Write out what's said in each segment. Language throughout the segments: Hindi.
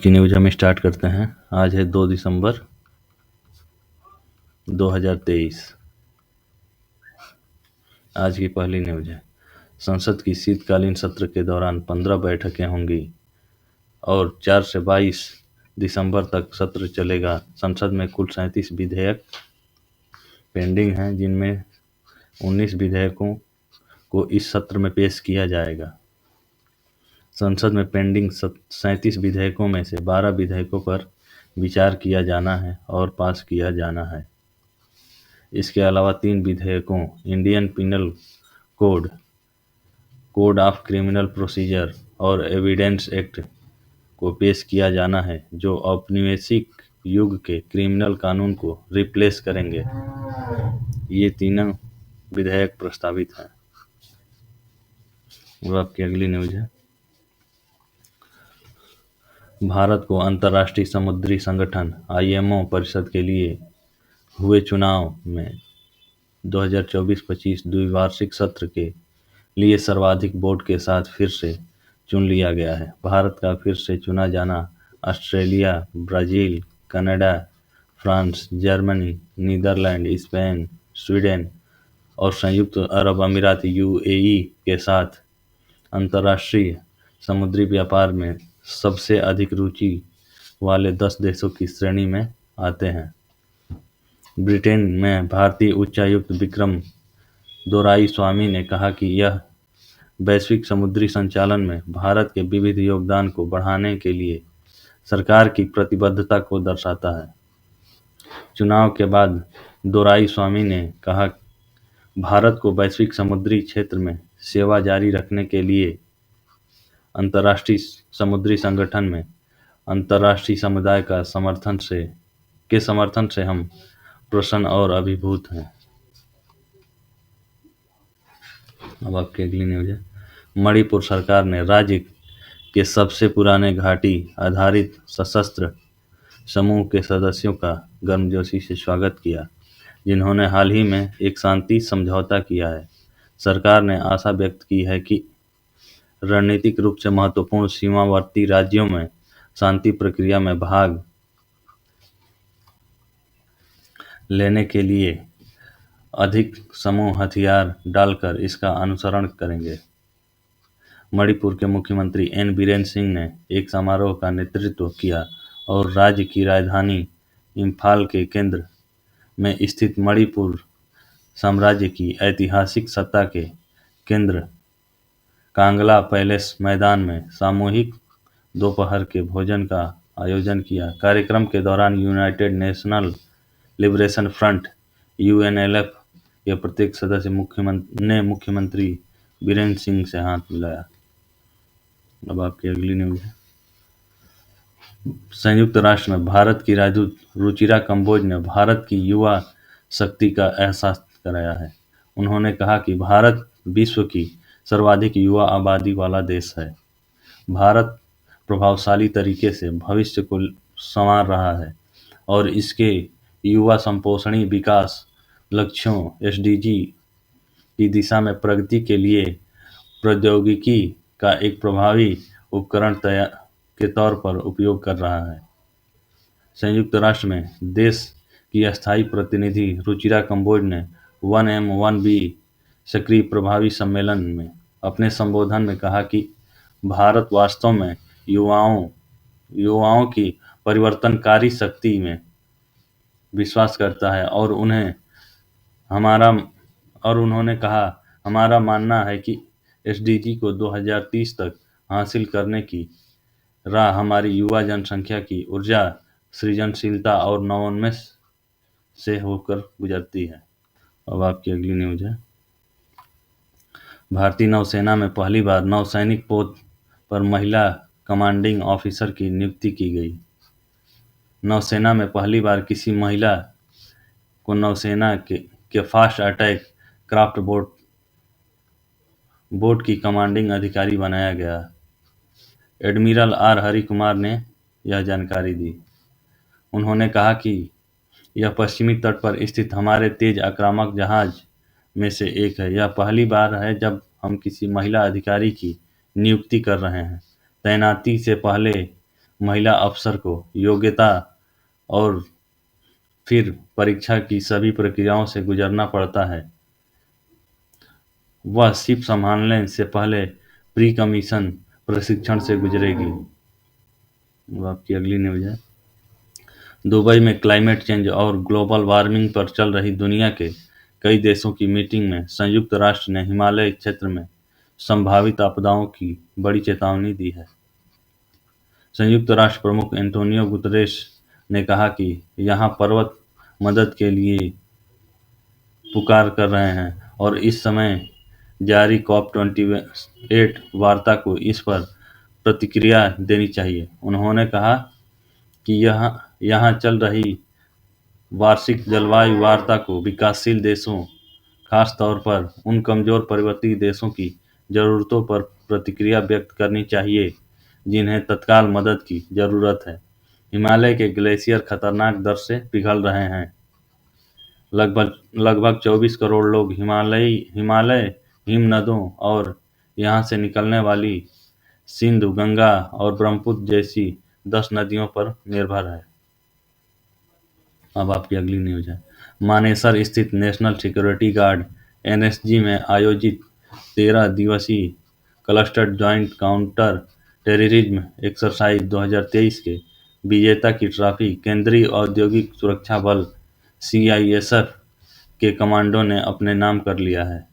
की न्यूज हम स्टार्ट करते हैं। आज है 2 दिसंबर 2023। आज की पहली न्यूज है, संसद की शीतकालीन सत्र के दौरान 15 बैठकें होंगी और 4 से 22 दिसंबर तक सत्र चलेगा। संसद में कुल 37 विधेयक पेंडिंग हैं, जिनमें 19 विधेयकों को इस सत्र में पेश किया जाएगा। संसद में पेंडिंग 37 विधेयकों में से 12 विधेयकों पर विचार किया जाना है और पास किया जाना है। इसके अलावा 3 विधेयकों Indian penal code, code of criminal procedure और एविडेंस एक्ट को पेश किया जाना है, जो औपनिवेशिक युग के क्रिमिनल कानून को रिप्लेस करेंगे। ये तीनों विधेयक प्रस्तावित हैं। वो आपकी अगली न्यूज है, भारत को अंतर्राष्ट्रीय समुद्री संगठन IMO परिषद के लिए हुए चुनाव में 2024-25 द्विवार्षिक सत्र के लिए सर्वाधिक वोट के साथ फिर से चुन लिया गया है। भारत का फिर से चुना जाना Australia, Brazil, Canada, France, Germany, Netherlands, Spain, Sweden और संयुक्त अरब अमीरात UAE के साथ अंतर्राष्ट्रीय समुद्री व्यापार में सबसे अधिक रुचि वाले 10 देशों की श्रेणी में आते हैं। ब्रिटेन में भारतीय उच्चायुक्त विक्रम दोराईस्वामी ने कहा कि यह वैश्विक समुद्री संचालन में भारत के विविध योगदान को बढ़ाने के लिए सरकार की प्रतिबद्धता को दर्शाता है। चुनाव के बाद दोराईस्वामी ने कहा, भारत को वैश्विक समुद्री क्षेत्र में सेवा जारी रखने के लिए अंतर्राष्ट्रीय समुद्री संगठन में अंतर्राष्ट्रीय समुदाय का समर्थन से हम प्रसन्न और अभिभूत हैं। अब आपकी अगली न्यूज है, मणिपुर सरकार ने राज्य के सबसे पुराने घाटी आधारित सशस्त्र समूह के सदस्यों का गर्मजोशी से स्वागत किया, जिन्होंने हाल ही में एक शांति समझौता किया है। सरकार ने आशा व्यक्त की है कि रणनीतिक रूप से महत्वपूर्ण सीमावर्ती राज्यों में शांति प्रक्रिया में भाग लेने के लिए अधिक समूह हथियार डालकर इसका अनुसरण करेंगे। मणिपुर के मुख्यमंत्री N बीरेन सिंह ने एक समारोह का नेतृत्व किया और राज्य की राजधानी इम्फाल के केंद्र में स्थित मणिपुर साम्राज्य की ऐतिहासिक सत्ता के केंद्र कांगला पैलेस मैदान में सामूहिक दोपहर के भोजन का आयोजन किया। कार्यक्रम के दौरान United national liberation front UNLF के प्रत्येक सदस्य ने मुख्यमंत्री बीरेन सिंह से हाथ मिलाया। अब आपकी अगली न्यूज है, संयुक्त राष्ट्र में भारत की राजदूत रुचिरा कंबोज ने भारत की युवा शक्ति का एहसास कराया है। उन्होंने कहा कि भारत विश्व की सर्वाधिक युवा आबादी वाला देश है। भारत प्रभावशाली तरीके से भविष्य को संवार रहा है और इसके युवा संपोषणी विकास लक्ष्यों SDG की दिशा में प्रगति के लिए प्रौद्योगिकी का एक प्रभावी उपकरण के तौर पर उपयोग कर रहा है। संयुक्त राष्ट्र में देश की अस्थायी प्रतिनिधि रुचिरा कंबोज ने 1M1B सक्रिय प्रभावी सम्मेलन में अपने संबोधन में कहा कि भारत वास्तव में युवाओं की परिवर्तनकारी शक्ति में विश्वास करता है और उन्होंने कहा, हमारा मानना है कि SDG को 2030 तक हासिल करने की राह हमारी युवा जनसंख्या की ऊर्जा, सृजनशीलता और नवोन्मेष से होकर गुजरती है। अब आपकी अगली न्यूज है, भारतीय नौसेना में पहली बार नौसैनिक पद पर महिला कमांडिंग ऑफिसर की नियुक्ति की गई। नौसेना में पहली बार किसी महिला को नौसेना के फास्ट अटैक क्राफ्ट बोट की कमांडिंग अधिकारी बनाया गया। एडमिरल R हरि कुमार ने यह जानकारी दी। उन्होंने कहा कि यह पश्चिमी तट पर स्थित हमारे तेज आक्रामक जहाज में से एक है। यह पहली बार है जब हम किसी महिला अधिकारी की नियुक्ति कर रहे हैं। तैनाती से पहले महिला अफसर को योग्यता और फिर परीक्षा की सभी प्रक्रियाओं से गुजरना पड़ता है। वह शिप संभालने से पहले प्री कमीशन प्रशिक्षण से गुजरेगी। अब आपकी अगली न्यूज है। दुबई में क्लाइमेट चेंज और ग्लोबल वार्मिंग पर चल रही दुनिया के कई देशों की मीटिंग में संयुक्त राष्ट्र ने हिमालय क्षेत्र में संभावित आपदाओं की बड़ी चेतावनी दी है। संयुक्त राष्ट्र प्रमुख एंटोनियो गुतरेस ने कहा कि यहाँ पर्वत मदद के लिए पुकार कर रहे हैं और इस समय जारी COP28 वार्ता को इस पर प्रतिक्रिया देनी चाहिए। उन्होंने कहा कि यहाँ चल रही वार्षिक जलवायु वार्ता को विकासशील देशों, खास तौर पर उन कमजोर पर्वतीय देशों की जरूरतों पर प्रतिक्रिया व्यक्त करनी चाहिए जिन्हें तत्काल मदद की जरूरत है। हिमालय के ग्लेशियर खतरनाक दर से पिघल रहे हैं। लगभग लगभग 24 करोड़ लोग हिमालय हिमनदों और यहाँ से निकलने वाली सिंधु, गंगा और ब्रह्मपुत्र जैसी 10 नदियों पर निर्भर है। अब आपकी अगली न्यूज है। मानेसर स्थित नेशनल सिक्योरिटी गार्ड (एनएसजी) में आयोजित 13 दिवसीय clustered joint counter terrorism exercise 2023 के विजेता की ट्रॉफी केंद्रीय औद्योगिक सुरक्षा बल (सीआईएसएफ) के कमांडो ने अपने नाम कर लिया है।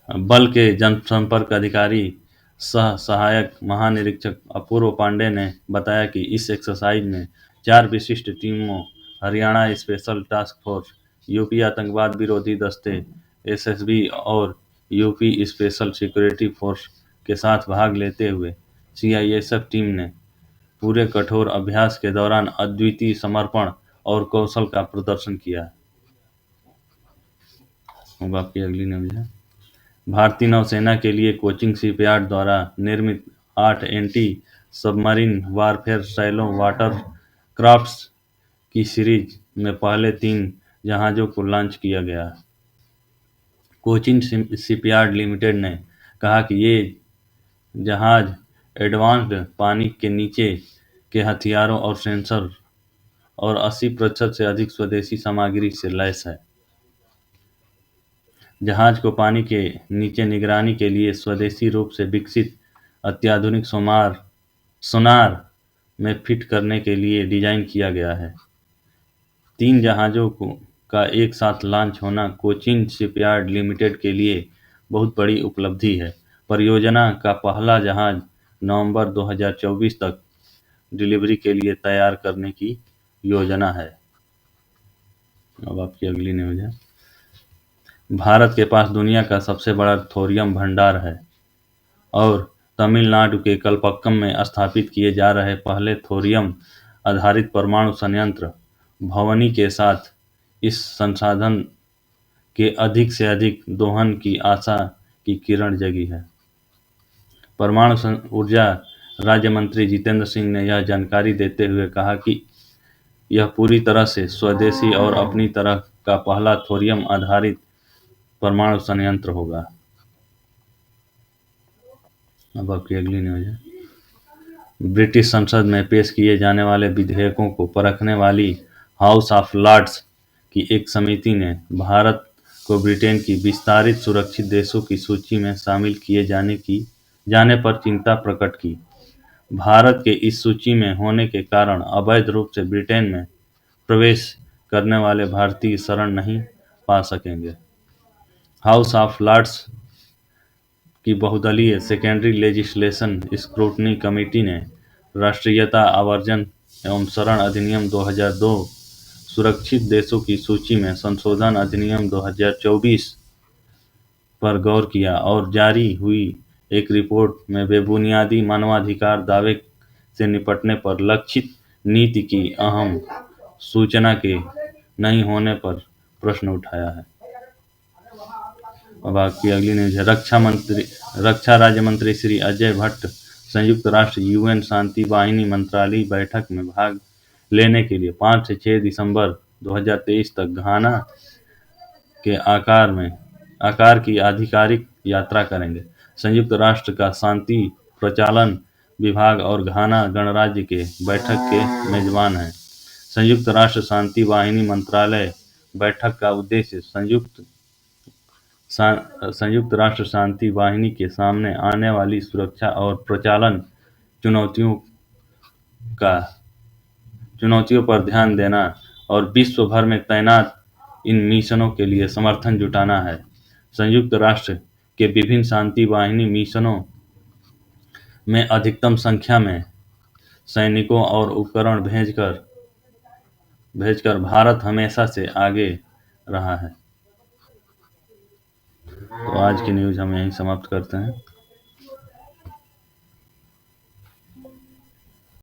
बल के जनसंपर्क अधिकारी सह सहायक महानिरीक्षक अपूर्व पांडे ने बताया कि इस एक्सरसाइज में 4 विशिष्ट टीमों Haryana special task force, UP आतंकवाद विरोधी दस्ते एसएसबी और यूपी स्पेशल सिक्योरिटी फोर्स के साथ भाग लेते हुए सीआईएसएफ टीम ने पूरे कठोर अभ्यास के दौरान अद्वितीय समर्पण और कौशल का प्रदर्शन किया। अब आपकी अगली न्यूज है। भारतीय नौसेना के लिए कोचिन शिपयार्ड द्वारा निर्मित 8 anti submarine warfare shallow water crafts की सीरीज में पहले 3 जहाज़ों को लॉन्च किया गया। कोचिन शिपयार्ड लिमिटेड ने कहा कि ये जहाज़ एडवांस्ड पानी के नीचे के हथियारों और सेंसर और 80% से अधिक स्वदेशी सामग्री से लैस है। जहाज को पानी के नीचे निगरानी के लिए स्वदेशी रूप से विकसित अत्याधुनिक सोनार में फिट करने के लिए डिजाइन किया गया है। 3 जहाज़ों का एक साथ लॉन्च होना कोचिन शिपयार्ड लिमिटेड के लिए बहुत बड़ी उपलब्धि है। परियोजना का पहला जहाज नवंबर 2024 तक डिलीवरी के लिए तैयार करने की योजना है। अब आपकी अगली न्यूज है। भारत के पास दुनिया का सबसे बड़ा थोरियम भंडार है और तमिलनाडु के कलपक्कम में स्थापित किए जा रहे पहले थोरियम आधारित परमाणु संयंत्र भवानी के साथ इस संसाधन के अधिक से अधिक दोहन की आशा की किरण जगी है। परमाणु ऊर्जा राज्य मंत्री जितेंद्र सिंह ने यह जानकारी देते हुए कहा कि यह पूरी तरह से स्वदेशी और अपनी तरह का पहला थोरियम आधारित परमाणु संयंत्र होगा। अब आपकी अगली न्यूज है। ब्रिटिश संसद में पेश किए जाने वाले विधेयकों को परखने वाली हाउस ऑफ लॉर्ड्स की एक समिति ने भारत को ब्रिटेन की विस्तारित सुरक्षित देशों की सूची में शामिल किए जाने पर चिंता प्रकट की। भारत के इस सूची में होने के कारण अवैध रूप से ब्रिटेन में प्रवेश करने वाले भारतीय शरण नहीं पा सकेंगे। हाउस ऑफ लॉर्ड्स की बहुदलीय सेकेंडरी लेजिस्लेशन स्क्रूटनी कमेटी ने राष्ट्रीयता, आवर्जन एवं शरण अधिनियम 2002, सुरक्षित देशों की सूची में संशोधन अधिनियम 2024 पर गौर किया और जारी हुई एक रिपोर्ट में बेबुनियादी मानवाधिकार दावे से निपटने पर लक्षित नीति की अहम सूचना के नहीं होने पर प्रश्न उठाया है। अब आपकी अगली न्यूज है। रक्षा राज्य मंत्री श्री अजय भट्ट संयुक्त राष्ट्र यूएन शांति वाहिनी मंत्रालय बैठक में भाग लेने के लिए 5 से 6 दिसंबर 2023 तक घाना के आकार की आधिकारिक यात्रा करेंगे। संयुक्त राष्ट्र का शांति प्रचालन विभाग और घाना गणराज्य के बैठक के मेजबान हैं। संयुक्त राष्ट्र शांति वाहिनी मंत्रालय बैठक का उद्देश्य संयुक्त राष्ट्र शांति वाहिनी के सामने आने वाली सुरक्षा और प्रचालन चुनौतियों का चुनौतियों पर ध्यान देना और विश्व भर में तैनात इन मिशनों के लिए समर्थन जुटाना है। संयुक्त राष्ट्र के विभिन्न शांति वाहिनी मिशनों में अधिकतम संख्या में सैनिकों और उपकरण भेजकर भारत हमेशा से आगे रहा है। तो आज की न्यूज़ हम यहीं समाप्त करते हैं।